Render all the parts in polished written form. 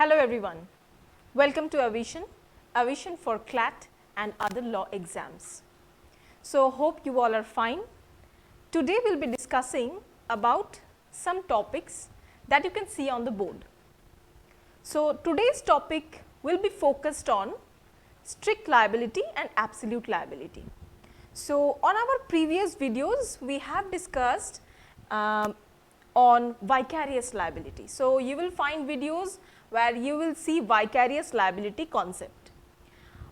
Hello everyone, welcome to Aviation for CLAT and other law exams. So, hope you all are fine. Today we will be discussing about some topics that you can see on the board. So, today's topic will be focused on strict liability and absolute liability. So, on our previous videos we have discussed on vicarious liability. So, you will find videos where you will see vicarious liability concept.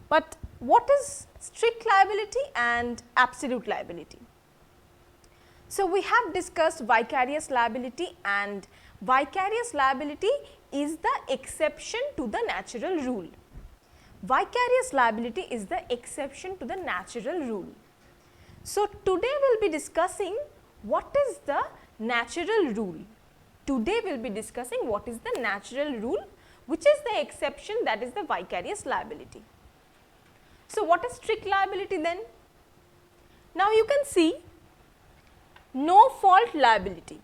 But what is strict liability and absolute liability? So, we have discussed vicarious liability, and vicarious liability is the exception to the natural rule. Vicarious liability is the exception to the natural rule. So, today we will be discussing what is the natural rule. Today we will be discussing what is the natural rule, which is the exception, that is the vicarious liability. So, what is strict liability then? Now, you can see no fault liability.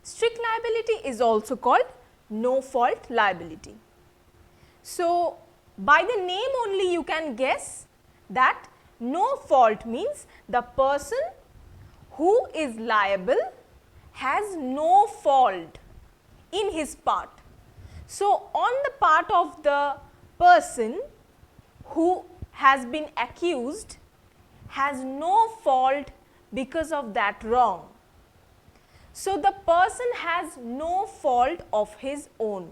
Strict liability is also called no fault liability. So, by the name only you can guess that no fault means the person who is liable has no fault in his part. So, on the part of the person who has been accused has no fault because of that wrong. So, the person has no fault of his own.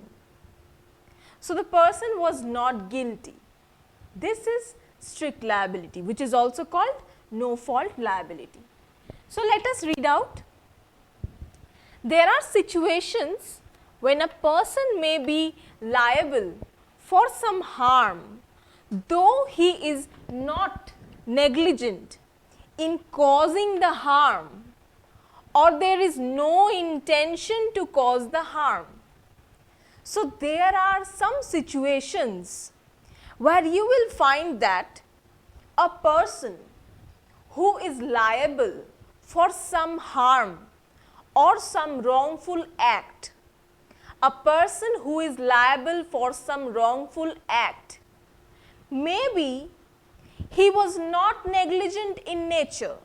So, the person was not guilty. This is strict liability, which is also called no fault liability. So, let us read out. There are situations when a person may be liable for some harm, though he is not negligent in causing the harm, or there is no intention to cause the harm. So, there are some situations where you will find that a person who is liable for some harm or some wrongful act, a person who is liable for some wrongful act, maybe he was not negligent in nature,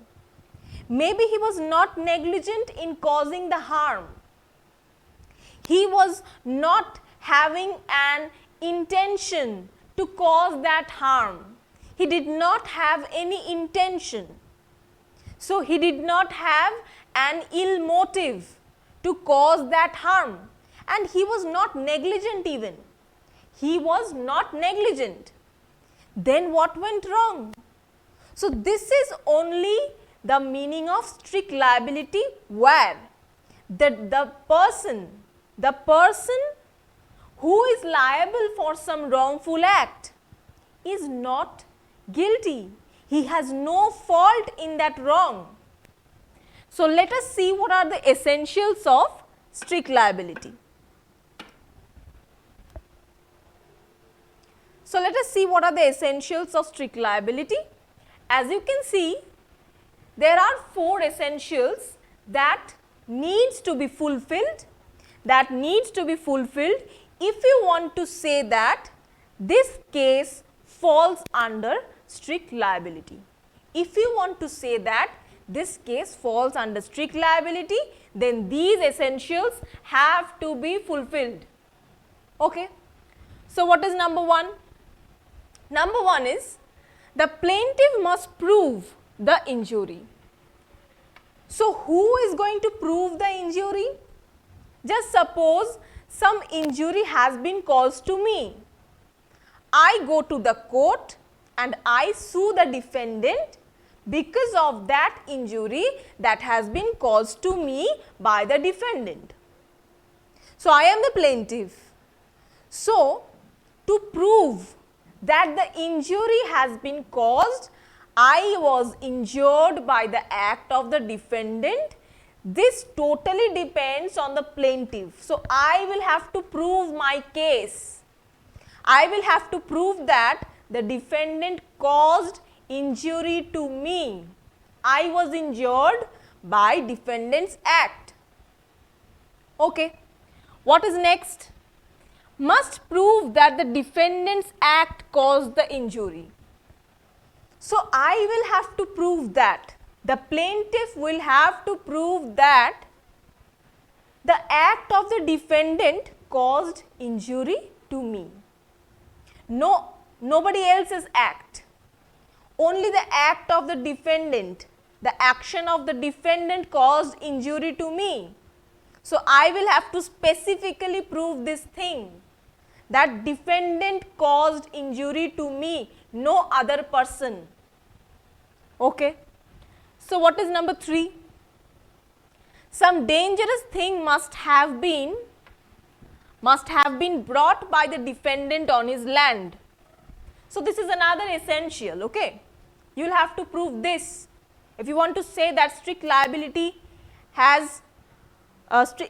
maybe he was not negligent in causing the harm, he was not having an intention to cause that harm, he did not have any intention. So, he did not have an ill motive to cause that harm, and he was not negligent even. He was not negligent. Then what went wrong? So, this is only the meaning of strict liability, where the person who is liable for some wrongful act is not guilty. He has no fault in that wrong. So, let us see what are the essentials of strict liability. So, let us see what are the essentials of strict liability. As you can see, there are 4 essentials that needs to be fulfilled, if you want to say that this case falls under strict liability. If you want to say that this case falls under strict liability, then these essentials have to be fulfilled. Okay. So, what is number 1? Number 1 is the plaintiff must prove the injury. So, who is going to prove the injury? Just suppose some injury has been caused to me. I go to the court and I sue the defendant because of that injury that has been caused to me by the defendant. So, I am the plaintiff. So, to prove that the injury has been caused, I was injured by the act of the defendant, this totally depends on the plaintiff. So, I will have to prove my case. I will have to prove that the defendant caused injury to me. I was injured by defendant's act. Okay. What is next? must prove that the defendant's act caused the injury. So, I will have to prove that, the plaintiff will have to prove that the act of the defendant caused injury to me. Nobody else's act, only the act of the defendant, the action of the defendant caused injury to me. So, I will have to specifically prove this thing, that defendant caused injury to me, no other person. Okay. So, what is number 3? Some dangerous thing must have been brought by the defendant on his land. So, this is another essential. Okay. You will have to prove this. If you want to say that strict liability has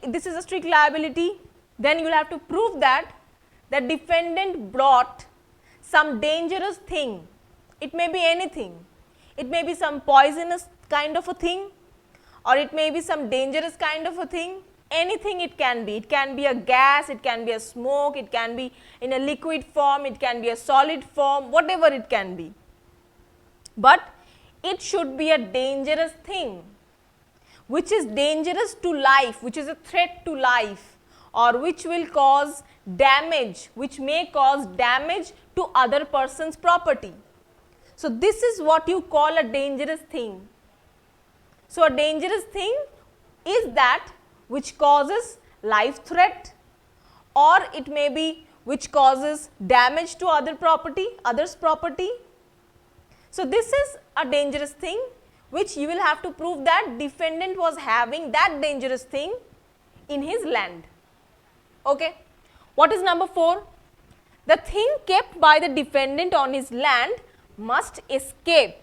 this is a strict liability, then you will have to prove that the defendant brought some dangerous thing. It may be anything. It may be some poisonous kind of a thing, or it may be some dangerous kind of a thing. Anything it can be. It can be a gas, it can be a smoke, it can be in a liquid form, it can be a solid form, whatever it can be. But it should be a dangerous thing, which is dangerous to life, which is a threat to life, or which will cause damage, which may cause damage to other person's property. So, this is what you call a dangerous thing. So, a dangerous thing is that which causes life threat, or it may be which causes damage to others' property. So, this is a dangerous thing which you will have to prove that defendant was having that dangerous thing in his land. Okay. What is number 4? The thing kept by the defendant on his land must escape.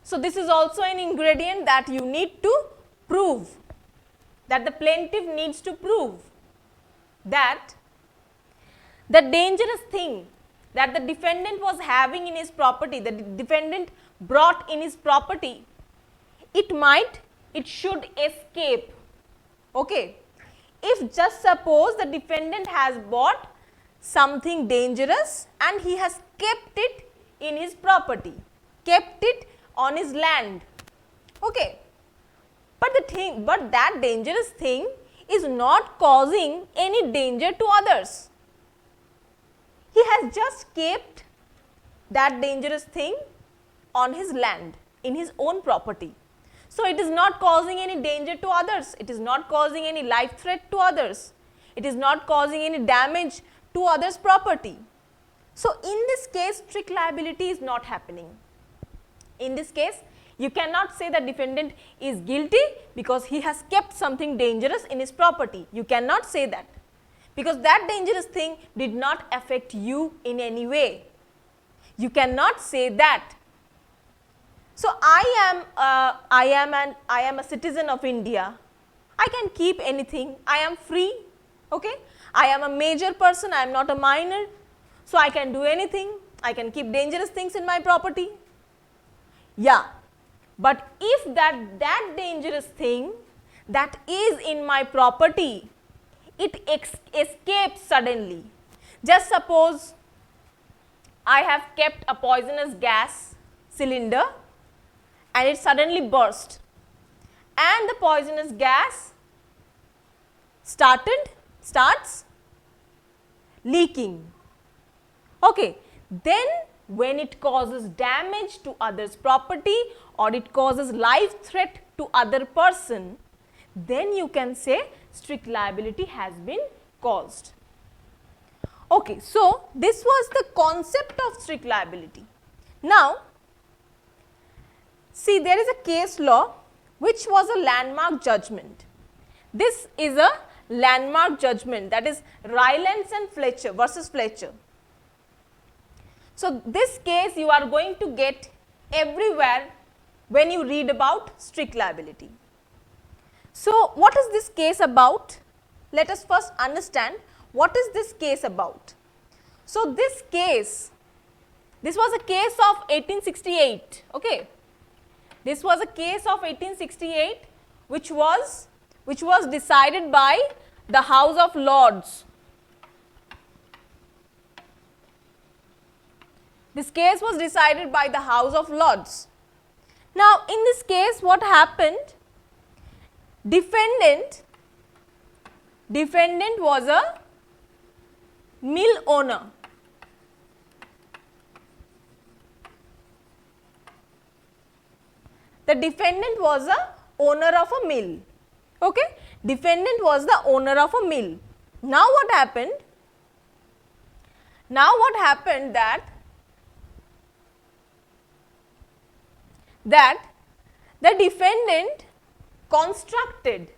So, this is also an ingredient that you need to prove, that the plaintiff needs to prove, that the dangerous thing that the defendant was having in his property, the defendant brought in his property, it should escape. Okay. If just suppose the defendant has bought something dangerous and he has kept it in his property, kept it on his land. Okay. But that dangerous thing is not causing any danger to others. He has just kept that dangerous thing on his land, in his own property. So, it is not causing any danger to others, it is not causing any life threat to others, it is not causing any damage to others' property. So, in this case strict liability is not happening. In this case you cannot say the defendant is guilty because he has kept something dangerous in his property. You cannot say that, because that dangerous thing did not affect you in any way. You cannot say that. So, I am a citizen of India. I can keep anything. I am free. Okay. I am a major person. I am not a minor. So, I can do anything. I can keep dangerous things in my property. Yeah. But if that dangerous thing that is in my property, it escapes suddenly. Just suppose I have kept a poisonous gas cylinder and it suddenly burst, and the poisonous gas starts leaking. Okay. Then when it causes damage to others' property or it causes life threat to other person, then you can say strict liability has been caused. Okay. So, this was the concept of strict liability. Now, see, there is a case law which was a landmark judgment. This is a landmark judgment, that is Rylance and Fletcher versus Fletcher. So, this case you are going to get everywhere when you read about strict liability. So, what is this case about? Let us first understand what is this case about. So, this was a case of 1868. Okay. This was a case of 1868 which was decided by the House of Lords. This case was decided by the House of Lords. Now, in this case what happened? Defendant was a mill owner. The defendant was a owner of a mill. Okay? Defendant was the owner of a mill. Now what happened? Now what happened that the defendant constructed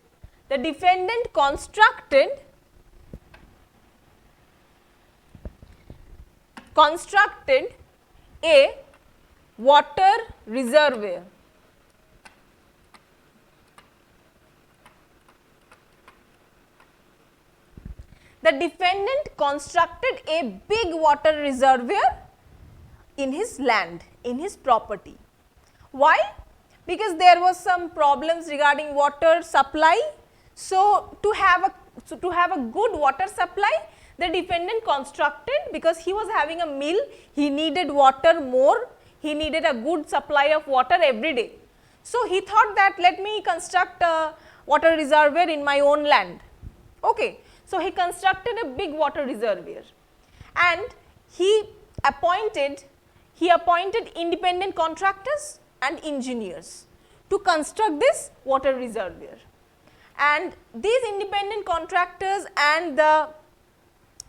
a water reservoir. The defendant constructed a big water reservoir in his land, in his property. Why? Because there was some problems regarding water supply. So, to have a good water supply, the defendant constructed, because he was having a mill, he needed water more, he needed a good supply of water every day. So, he thought that let me construct a water reservoir in my own land. Okay. So, he constructed a big water reservoir and he appointed independent contractors and engineers to construct this water reservoir. And these independent contractors and the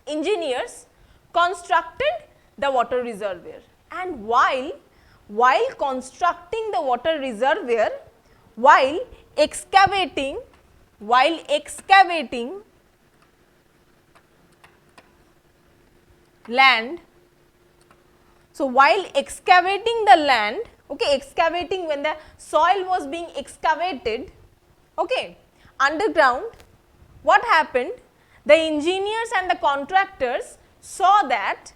engineers constructed the water reservoir. And while constructing the water reservoir, while excavating land. So, while excavating the land, okay, excavating when the soil was being excavated, okay, underground, what happened? The engineers and the contractors saw that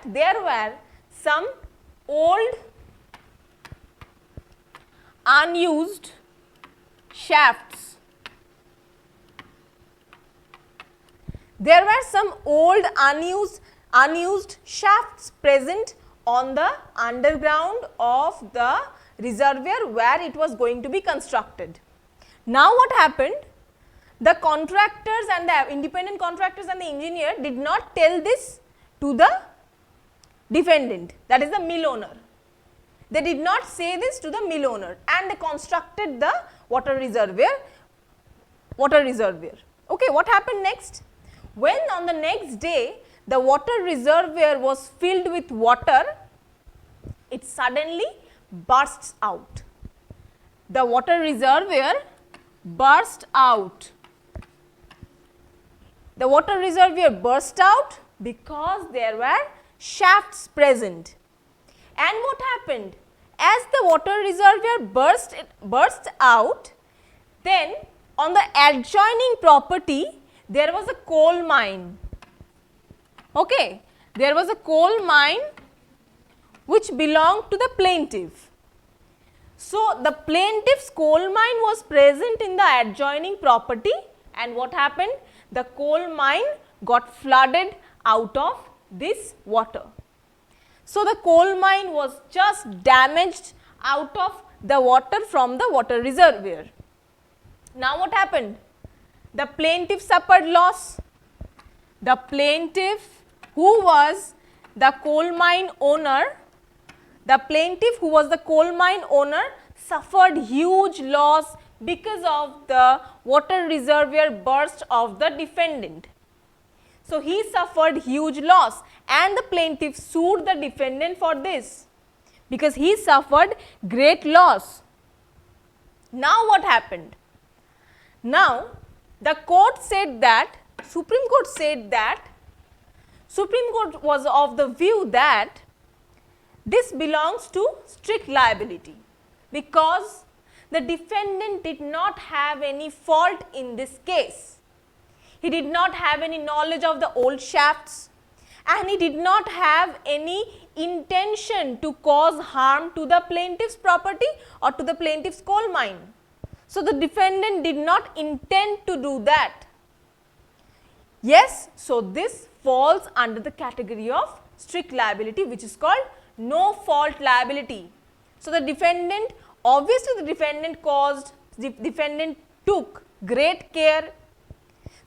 there were some old unused shafts. There were some old unused shafts present on the underground of the reservoir where it was going to be constructed. Now what happened? The contractors and the independent contractors and the engineer did not tell this to the defendant, that is the mill owner. They did not say this to the mill owner and they constructed the water reservoir. Okay, what happened next? When on the next day the water reservoir was filled with water, it suddenly bursts out. The water reservoir burst out. The water reservoir burst out because there were shafts present. And what happened? As the water reservoir burst out, then on the adjoining property there was a coal mine. Okay, there was a coal mine which belonged to the plaintiff. So, the plaintiff's coal mine was present in the adjoining property, and what happened? The coal mine got flooded out of this water. So, the coal mine was just damaged out of the water from the water reservoir. Now, what happened? The plaintiff suffered loss. The plaintiff who was the coal mine owner, suffered huge loss because of the water reservoir burst of the defendant. So, he suffered huge loss and the plaintiff sued the defendant for this because he suffered great loss. Now, what happened? Now, the court said that, Supreme Court was of the view that this belongs to strict liability because the defendant did not have any fault in this case. He did not have any knowledge of the old shafts and he did not have any intention to cause harm to the plaintiff's property or to the plaintiff's coal mine. So, the defendant did not intend to do that. Yes, so this falls under the category of strict liability, which is called no fault liability. So, the defendant, obviously the defendant took great care.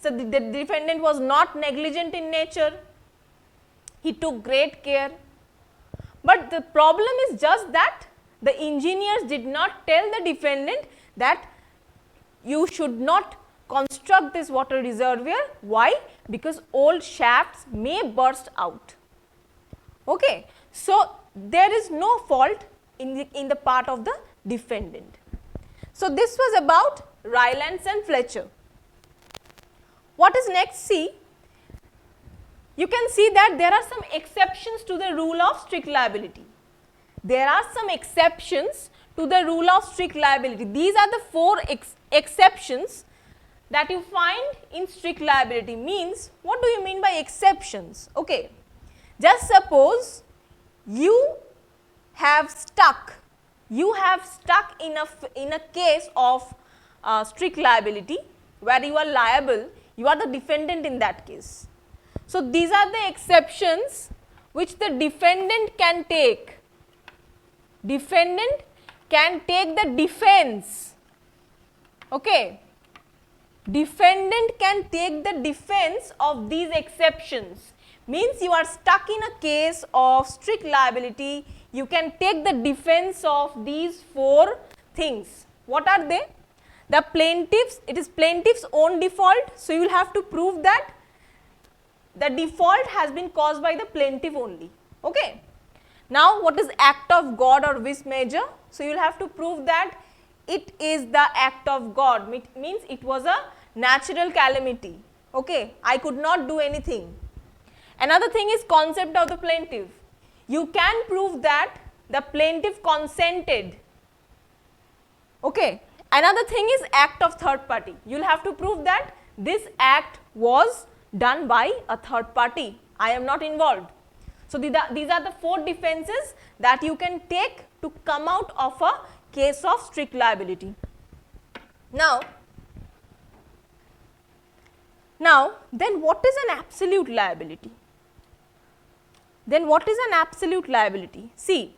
So, the defendant was not negligent in nature, he took great care. But the problem is just that the engineers did not tell the defendant that you should not construct this water reservoir. Why? Because old shafts may burst out. Okay. So, there is no fault in the part of the defendant. So, this was about Rylance and Fletcher. What is next? See, you can see that there are some exceptions to the rule of strict liability. There are some exceptions to the rule of strict liability. These are the 4 exceptions that you find in strict liability. Means, what do you mean by exceptions? Okay. Just suppose you have stuck in a case of strict liability where you are liable, you are the defendant in that case. So, these are the exceptions which the defendant can take. Defendant can take the defense. Okay. Defendant can take the defense of these exceptions. Means you are stuck in a case of strict liability, you can take the defense of these 4 things. What are they? The plaintiff's, it is plaintiff's own default. So, you will have to prove that the default has been caused by the plaintiff only. Okay. Now, what is act of God or vis major? So, you will have to prove that it is the act of God, means it was a natural calamity. Okay. I could not do anything. Another thing is concept of the plaintiff. You can prove that the plaintiff consented. Okay. Another thing is act of third party. You will have to prove that this act was done by a third party. I am not involved. So, these are the 4 defenses that you can take to come out of a case of strict liability. Now, then what is an absolute liability? Then what is an absolute liability? See,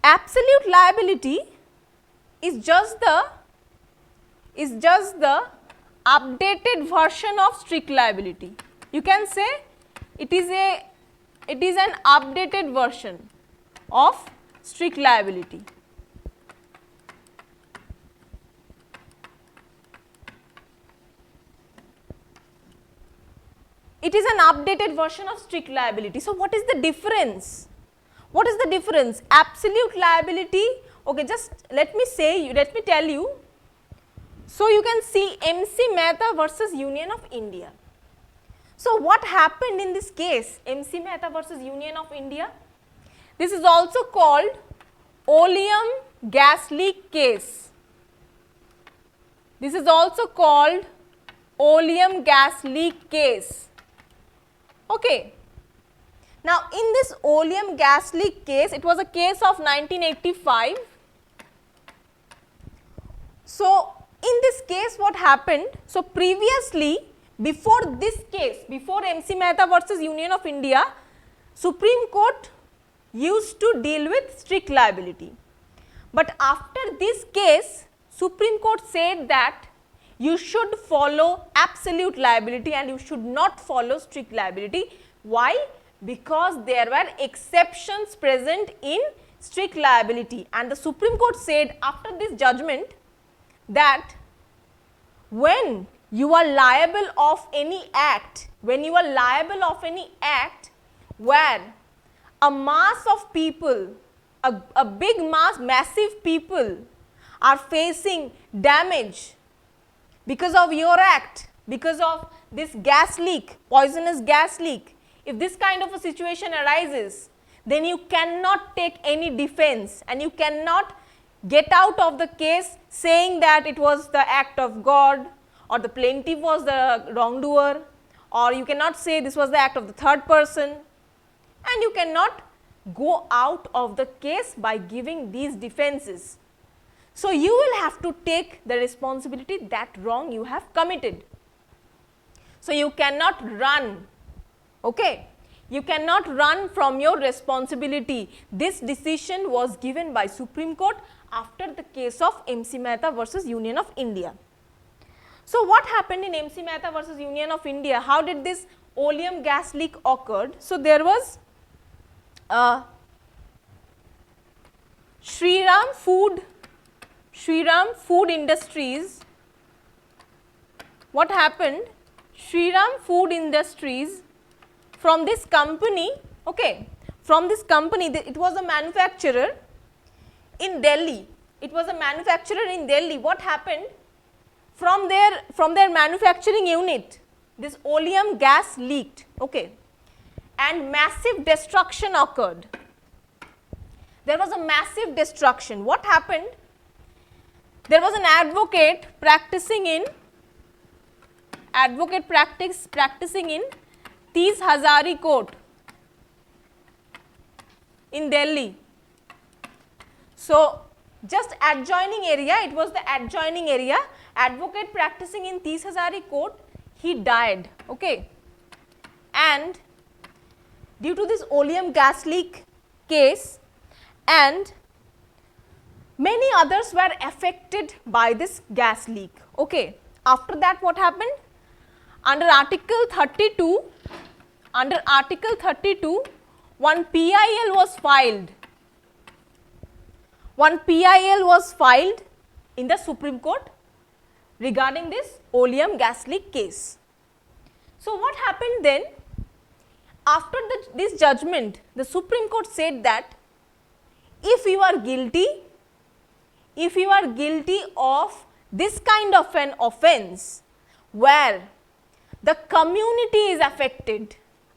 absolute liability is just the updated version of strict liability. You can say it is an updated version of strict liability. It is an updated version of strict liability. So, what is the difference? What is the difference? Absolute liability, okay, just let me tell you. So, you can see MC Mehta versus Union of India. So, what happened in this case, MC Mehta versus Union of India? This is also called oleum gas leak case. This is also called oleum gas leak case. Okay. Now, in this oleum gas leak case, it was a case of 1985. So, in this case what happened? So, previously, before this case, before MC Mehta versus Union of India, Supreme Court used to deal with strict liability. But after this case, Supreme Court said that you should follow absolute liability and you should not follow strict liability. Why? Because there were exceptions present in strict liability, and the Supreme Court said after this judgment that when you are liable of any act, where a mass of people, a big mass, massive people are facing damage because of your act, because of this gas leak, poisonous gas leak, if this kind of a situation arises, then you cannot take any defense and you cannot get out of the case saying that it was the act of God or the plaintiff was the wrongdoer, or you cannot say this was the act of the third person, and you cannot go out of the case by giving these defenses. So, you will have to take the responsibility that wrong you have committed. So, you cannot run, okay. You cannot run from your responsibility. This decision was given by Supreme Court after the case of MC Mehta versus Union of India. So, what happened in MC Mehta versus Union of India? How did this oleum gas leak occurred? So, there was Shriram Food Industries. What happened? Shriram Food Industries, from this company, okay, from this company, it was a manufacturer in Delhi. It was a manufacturer in Delhi. What happened? From their manufacturing unit, this oleum gas leaked, okay, and massive destruction occurred. There was a massive destruction. What happened? There was an advocate practicing in Tees Hazari Court in Delhi. So, just adjoining area, it was the adjoining area, advocate practicing in Tees Hazari Court, he died, okay. And due to this oleum gas leak case, and many others were affected by this gas leak, okay. After that, what happened? Under Article 32, one PIL was filed. One PIL was filed in the Supreme Court regarding this oleum gas leak case. So, what happened then? After this judgment, the Supreme Court said that if you are guilty of this kind of an offence where the community is affected,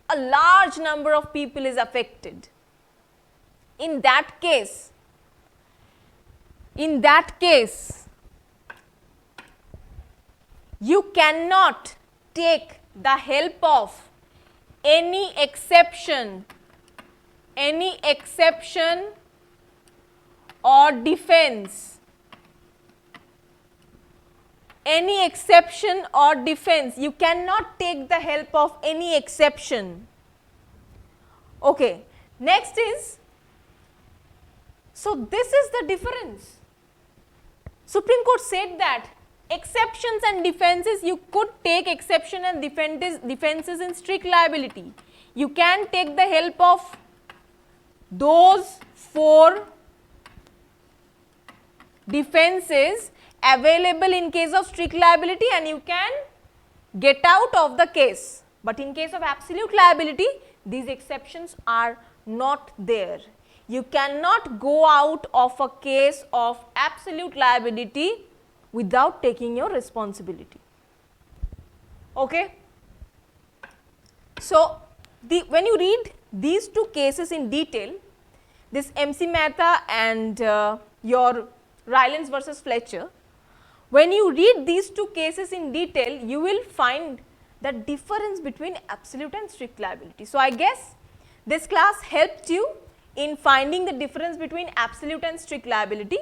a large number of people is affected, in that case, you cannot take the help of any exception or defense. Any exception or defense, you cannot take the help of any exception. Okay. Next is, so this is the difference. Supreme Court said that exceptions and defenses, you could take exception and defenses in strict liability. You can take the help of those 4 defenses available in case of strict liability and you can get out of the case. But in case of absolute liability, these exceptions are not there. You cannot go out of a case of absolute liability without taking your responsibility. Okay. So, when you read these 2 cases in detail, this MC Mehta and your Rylance versus Fletcher, when you read these 2 cases in detail, you will find the difference between absolute and strict liability. So, I guess this class helped you in finding the difference between absolute and strict liability.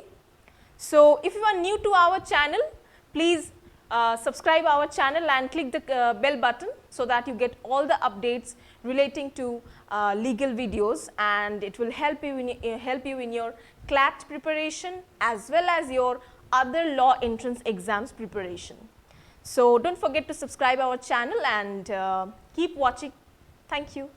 So, if you are new to our channel, please subscribe our channel and click the bell button so that you get all the updates relating to legal videos, and it will help you in your CLAT preparation as well as your other law entrance exams preparation. So, do not forget to subscribe our channel and keep watching. Thank you.